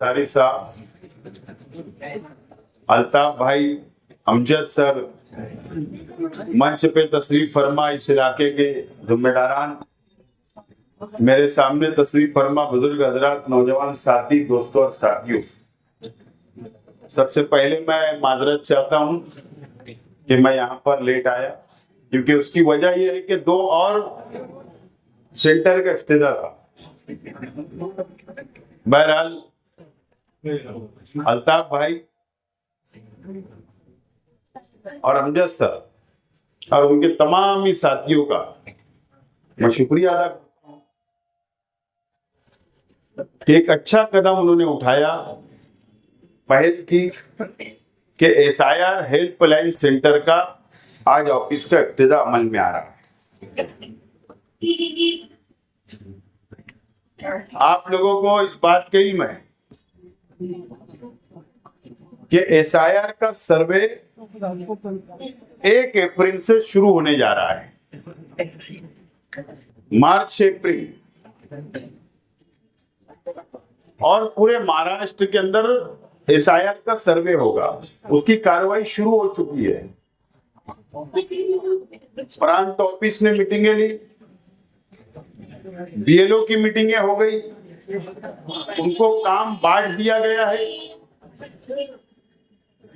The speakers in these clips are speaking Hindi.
सारी साहब, अल्ताफ भाई, अमजद सर, मंच पे तशरीफ फरमा इस इलाके के जिम्मेदारान, मेरे सामने तशरीफ फरमा बुजुर्ग हजरात, नौजवान साथी, दोस्तों और साथियों, सबसे पहले मैं माजरत चाहता हूं कि मैं यहाँ पर लेट आया, क्योंकि उसकी वजह यह है कि 2 और सेंटर का इफ्तिताह था। बहरहाल अल्ताफ भाई और अमजद सर और उनके तमाम ही साथियों का मैं शुक्रिया अदा करता हूं कि एक अच्छा कदम उन्होंने उठाया, पहल की कि SIR हेल्पलाइन सेंटर का आज ऑफिस का इब्तिदा अमल में आ रहा है। आप लोगों को इस बात का इल्म है कि SIR का सर्वे 1 अप्रैल से शुरू होने जा रहा है, मार्च अप्रैल, और पूरे महाराष्ट्र के अंदर SIR का सर्वे होगा। उसकी कार्रवाई शुरू हो चुकी है। प्रांत ऑफिस ने मीटिंगें ली, BLO की मीटिंगें हो गई, उनको काम बांट दिया गया है।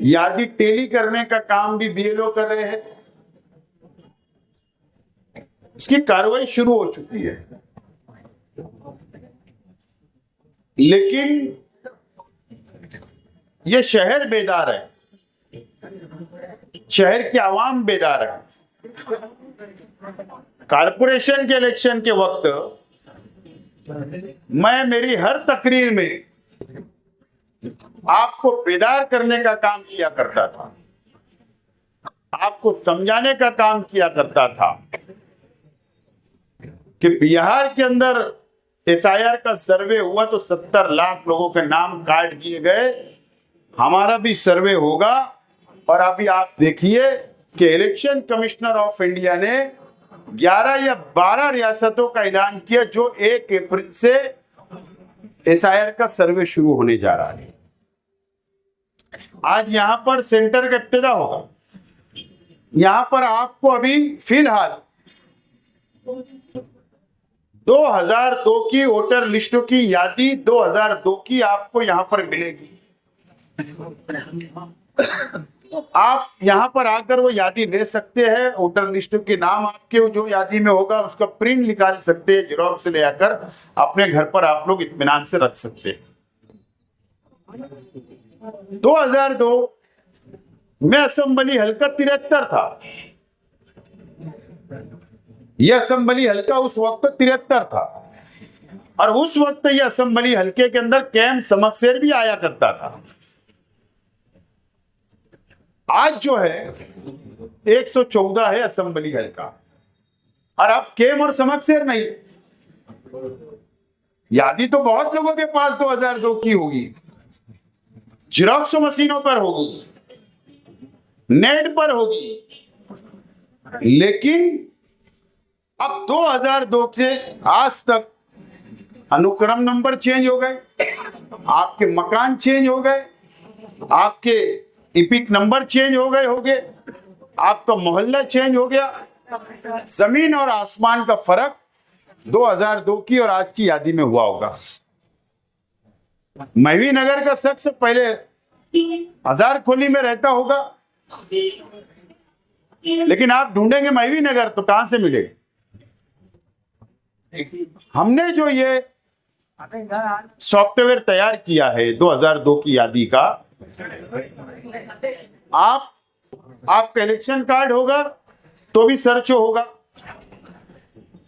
यादी टेली करने का काम भी BLO कर रहे हैं। इसकी कार्रवाई शुरू हो चुकी है, लेकिन ये शहर बेदार है, शहर की आवाम बेदार है। कारपोरेशन के इलेक्शन के वक्त मैं मेरी हर तकरीर में आपको बेदार करने का काम किया करता था, आपको समझाने का काम किया करता था कि बिहार के अंदर SIR का सर्वे हुआ तो 70 लाख लोगों के नाम काट दिए गए, हमारा भी सर्वे होगा। और अभी आप देखिए कि इलेक्शन कमिश्नर ऑफ इंडिया ने 11 या 12 रियासतों का ऐलान किया जो 1 अप्रैल से SIR का सर्वे शुरू होने जा रहा है। आज यहां पर सेंटर का इब्तिदा होगा। यहां पर आपको अभी फिलहाल 2002 की वोटर लिस्टों की यादी 2002 की आपको यहां पर मिलेगी। आप यहां पर आकर वो यादी ले सकते हैं। वोटर लिस्ट के नाम आपके जो यादी में होगा उसका प्रिंट निकाल सकते हैं, जेरॉक्स ले आकर अपने घर पर आप लोग इत्मीनान से रख सकते हैं। 2002 में असेंबली हल्का 73 था। यह असेंबली हल्का उस वक्त 73 था, और उस वक्त यह असेंबली हल्के के अंदर कैंप समकसेर भी आया करता था। आज जो है 114 है असेंबली हल्का, और अब केम और समकसेर नहीं। यादी तो बहुत लोगों के पास 2002 की होगी, जेरॉक्स मशीनों पर होगी, नेट पर होगी, लेकिन अब 2002 से आज तक अनुक्रम नंबर चेंज हो गए, आपके मकान चेंज हो गए, आपके इपिक नंबर चेंज हो गए होंगे, आपका मोहल्ला चेंज हो गया। जमीन और आसमान का फर्क 2002 की और आज की यादी में हुआ होगा। महवी नगर का शख्स पहले हजार खोली में रहता होगा, लेकिन आप ढूंढेंगे महवी नगर तो कहां से मिलेगा। हमने जो ये सॉफ्टवेयर तैयार किया है 2002 की यादी का, आपका इलेक्शन कार्ड होगा तो भी सर्च होगा,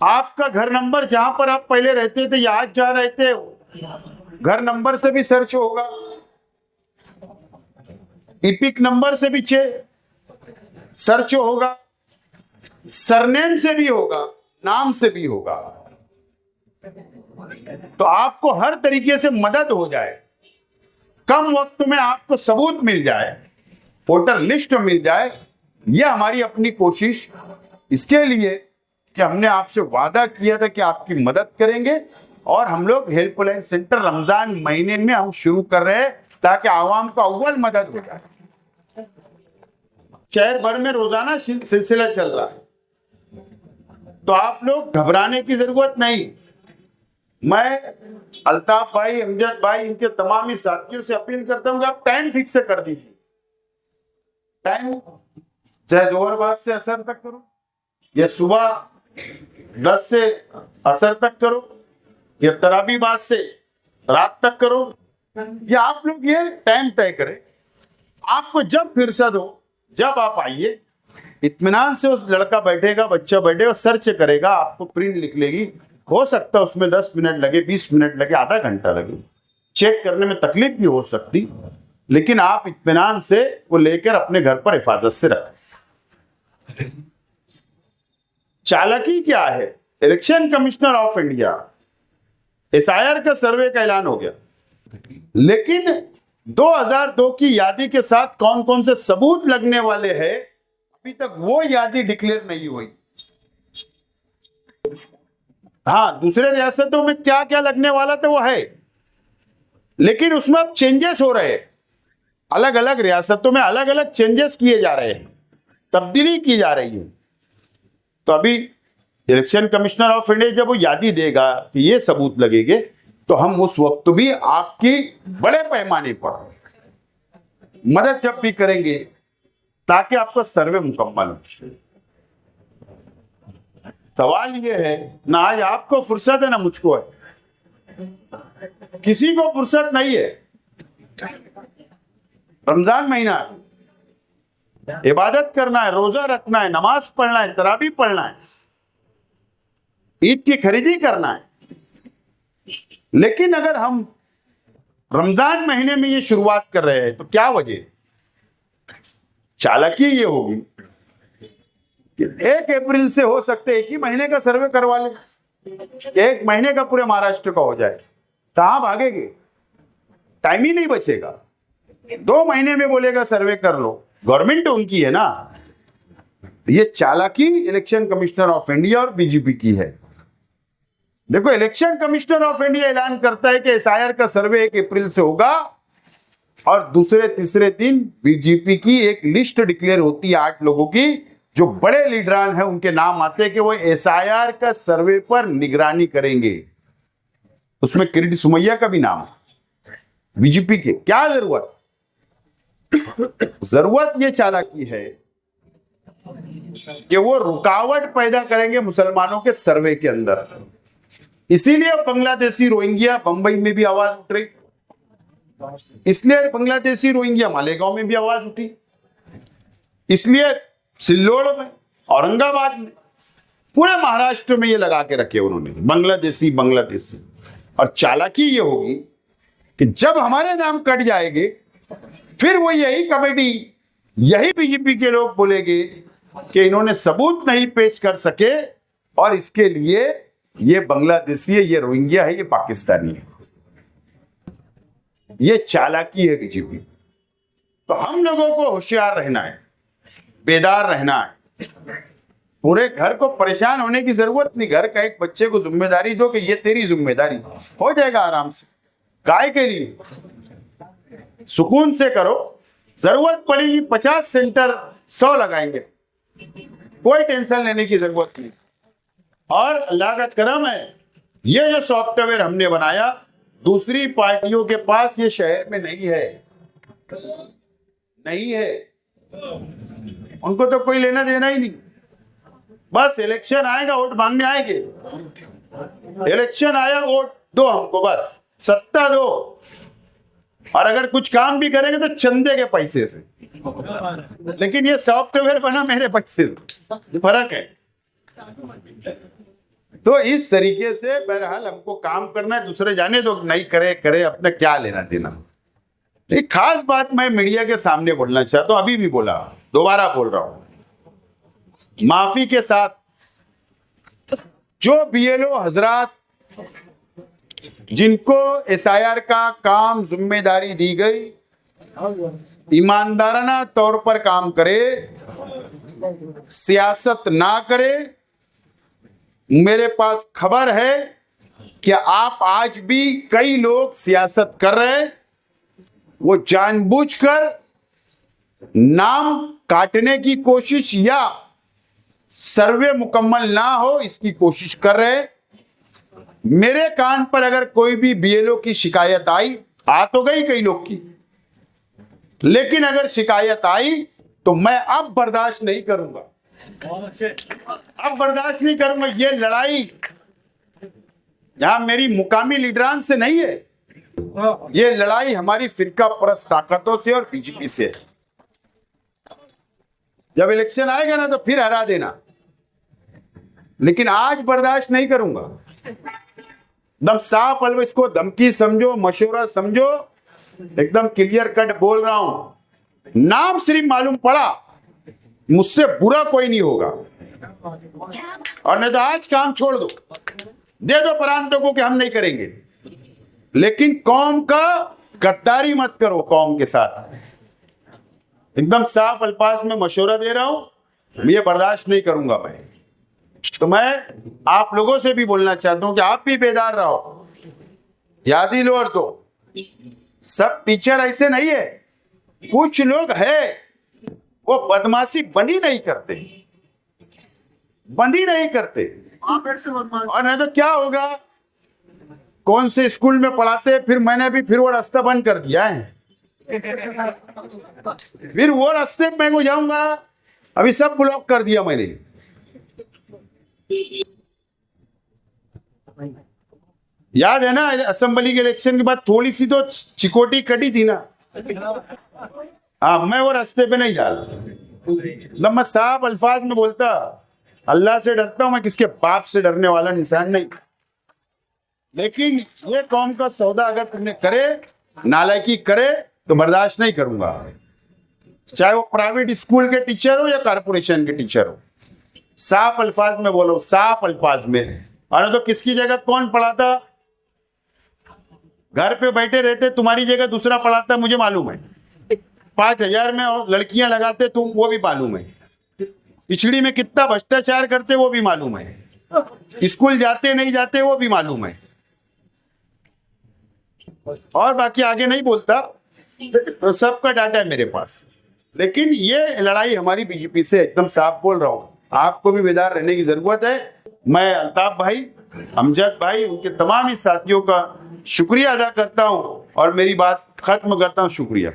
आपका घर नंबर जहां पर आप पहले रहते थे या आज जहां रहते घर नंबर से भी सर्च होगा, इपिक नंबर से भी सर्च होगा, सरनेम से भी होगा, नाम से भी होगा। तो आपको हर तरीके से मदद हो जाए, कम वक्त में आपको सबूत मिल जाए, वोटर लिस्ट मिल जाए, यह हमारी अपनी कोशिश। इसके लिए कि हमने आपसे वादा किया था कि आपकी मदद करेंगे, और हम लोग हेल्पलाइन सेंटर रमजान महीने में हम शुरू कर रहे हैं ताकि आवाम को अव्वल मदद हो जाए। शहर भर में रोजाना सिलसिला चल रहा है, तो आप लोग घबराने की जरूरत नहीं। मैं अल्ताफ भाई, अमजद भाई, इनके तमाम ही साथियों से अपील करता हूं कि आप टाइम फिक्स कर दीजिए। टाइम चाहे जोहर बाद से असर तक करो या सुबह 10 से असर तक करो या तराबी बाद से रात तक करो, या आप लोग ये टाइम तय करें। आपको जब फुर्सत हो जब आप आइए, इत्मीनान से उस लड़का बैठेगा, बच्चा बैठेगा, सर्च करेगा, आपको प्रिंट लिख लेगी। हो सकता है उसमें 10 मिनट लगे, 20 मिनट लगे, आधा घंटा लगे, चेक करने में तकलीफ भी हो सकती, लेकिन आप इत्मीनान से वो लेकर अपने घर पर हिफाजत से रखें। चालाकी क्या है? Election commissioner of India SIR का सर्वे का ऐलान हो गया, लेकिन 2002 की यादी के साथ कौन कौन से सबूत लगने वाले हैं अभी तक वो यादी डिक्लेयर नहीं हुई। हाँ, दूसरे रियासतों में क्या क्या लगने वाला था वो है, लेकिन उसमें अब चेंजेस हो रहे हैं। अलग अलग रियासतों में अलग अलग चेंजेस किए जा रहे हैं, तब्दीली की जा रही है। तो अभी इलेक्शन कमिश्नर ऑफ इंडिया जब वो यादी देगा कि ये सबूत लगेंगे, तो हम उस वक्त भी आपकी बड़े पैमाने पर मदद जब भी करेंगे ताकि आपका सर्वे मुकम्मल हो। सवाल ये है, ना आज आपको फुर्सत है ना मुझको है, किसी को फुर्सत नहीं है। रमजान महीना है, इबादत करना है, रोजा रखना है, नमाज पढ़ना है, तरावी पढ़ना है, ईद की खरीदी करना है। लेकिन अगर हम रमजान महीने में ये शुरुआत कर रहे हैं तो क्या वजह? चालाकी ये होगी कि 1 अप्रैल से हो सकते एक ही महीने का सर्वे करवा ले, 1 महीने का पूरे महाराष्ट्र का हो जाए। कहां भागेंगे? टाइम ही नहीं बचेगा। 2 महीने में बोलेगा सर्वे कर लो, गवर्नमेंट उनकी है ना। ये चालाकी इलेक्शन कमिश्नर ऑफ इंडिया और बीजेपी की है। देखो, इलेक्शन कमिश्नर ऑफ इंडिया ऐलान करता है कि SIR का सर्वे 1 अप्रैल से होगा, और दूसरे तीसरे दिन बीजेपी की एक लिस्ट डिक्लेयर होती है 8 लोगों की, जो बड़े लीडरान हैं, उनके नाम आते हैं कि वो SIR का सर्वे पर निगरानी करेंगे। उसमें किरीट सुमैया का भी नाम है बीजेपी के। क्या जरूरत? जरूरत ये चालाकी है कि वो रुकावट पैदा करेंगे मुसलमानों के सर्वे के अंदर। इसीलिए बांग्लादेशी रोहिंग्या बंबई में भी आवाज उठ रही, इसलिए बांग्लादेशी रोहिंग्या मालेगांव में भी आवाज उठी, इसलिए सिल्लोड़ में, औरंगाबाद में, पूरे महाराष्ट्र में ये लगा के रखे उन्होंने, बांग्लादेशी। और चालाकी ये होगी कि जब हमारे नाम कट जाएंगे, फिर वो यही कमेटी, यही बीजेपी के लोग बोलेंगे कि इन्होंने सबूत नहीं पेश कर सके और इसके लिए ये बांग्लादेशी है, ये रोहिंग्या है, ये पाकिस्तानी है। ये चालाकी है बीजेपी। तो हम लोगों को होशियार रहना है, बेदार रहना है। पूरे घर को परेशान होने की जरूरत नहीं। घर का एक बच्चे को जिम्मेदारी दो कि ये तेरी जिम्मेदारी, हो जाएगा आराम से। काय के लिए? सुकून से करो। जरूरत पड़ेगी 50 सेंटर 100 लगाएंगे, कोई टेंशन लेने की जरूरत नहीं। और अल्लाह का करम है, ये जो सॉफ्टवेयर हमने बनाया, दूसरी पार्टियों के पास ये शहर में नहीं है, नहीं है। उनको तो कोई लेना देना ही नहीं। बस इलेक्शन आएगा, वोट मांगने आएंगे। इलेक्शन आया, वोट दो हमको, बस सत्ता दो। और अगर कुछ काम भी करेंगे तो चंदे के पैसे से, लेकिन ये सॉफ्टवेयर बना मेरे पैसे से, फर्क है। तो इस तरीके से बहरहाल हमको काम करना है। दूसरे जाने दो, नहीं करे, अपने क्या लेना देना। एक खास बात मैं मीडिया के सामने बोलना चाहता हूं, अभी भी बोला, दोबारा बोल रहा हूं। माफी के साथ जो BLO हजरात जिनको SIR का काम जिम्मेदारी दी गई, ईमानदाराना तौर पर काम करे, सियासत ना करे। मेरे पास खबर है कि आप आज भी कई लोग सियासत कर रहे हैं, वो जानबूझकर नाम काटने की कोशिश या सर्वे मुकम्मल ना हो इसकी कोशिश कर रहे हैं। मेरे कान पर अगर कोई भी बीएलओ की शिकायत आई, आ तो गई कई लोग की, लेकिन अगर शिकायत आई तो मैं अब बर्दाश्त नहीं करूंगा, अब बर्दाश्त नहीं करूंगा। ये लड़ाई यहां मेरी मुकामी लीडरान से नहीं है, ये लड़ाई हमारी फिरका परस्त ताकतों से और बीजेपी से है। जब इलेक्शन आएगा ना तो फिर हरा देना, लेकिन आज बर्दाश्त नहीं करूंगा। एकदम साफ अलग, इसको धमकी समझो, मशवरा समझो, एकदम क्लियर कट बोल रहा हूं। नाम सिर्फ मालूम पड़ा, मुझसे बुरा कोई नहीं होगा, और नहीं तो आज काम छोड़ दो, दे दो प्रांतों को कि हम नहीं करेंगे, लेकिन कौम का गद्दारी मत करो कौम के साथ। एकदम साफ अल्फाज में मशवरा दे रहा हूं, ये बर्दाश्त नहीं करूंगा मैं। तो मैं आप लोगों से भी बोलना चाहता हूं कि आप भी बेदार रहो, याद ही लो। और तो सब टीचर ऐसे नहीं है, कुछ लोग है वो बदमाशी बंदी नहीं करते, बंदी नहीं करते। और नहीं तो क्या होगा, कौन से स्कूल में पढ़ाते, फिर मैंने भी फिर वो रास्ता बंद कर दिया है, फिर वो रास्ते पे मैं को जाऊंगा, अभी सब ब्लॉक कर दिया मैंने। याद है ना असेंबली के इलेक्शन के बाद थोड़ी सी तो चिकोटी कटी थी ना। हाँ, मैं वो रास्ते पे नहीं जा रहा। मैं साफ अल्फाज में बोलता, अल्लाह से डरता हूं मैं, किसके बाप से डरने वाला इंसान नहीं। लेकिन ये कौम का सौदा अगर तुमने करे, नालायकी करे, तो बर्दाश्त नहीं करूंगा, चाहे वो प्राइवेट स्कूल के टीचर हो या कारपोरेशन के टीचर हो। साफ अल्फाज में बोलो, साफ अल्फाज में। और तो किसकी जगह कौन पढ़ाता, घर पे बैठे रहते, तुम्हारी जगह दूसरा पढ़ाता, मुझे मालूम है। 5,000 में और लड़कियां लगाते तुम, वो भी मालूम है। पिछड़ी में कितना भ्रष्टाचार करते वो भी मालूम है। स्कूल जाते नहीं जाते वो भी मालूम है। और बाकी आगे नहीं बोलता, तो सबका डाटा है मेरे पास। लेकिन ये लड़ाई हमारी बीजेपी से, एकदम साफ बोल रहा हूं, आपको भी बेदार रहने की जरूरत है। मैं अल्ताफ भाई, अमजद भाई, उनके तमाम ही साथियों का शुक्रिया अदा करता हूं और मेरी बात खत्म करता हूं। शुक्रिया।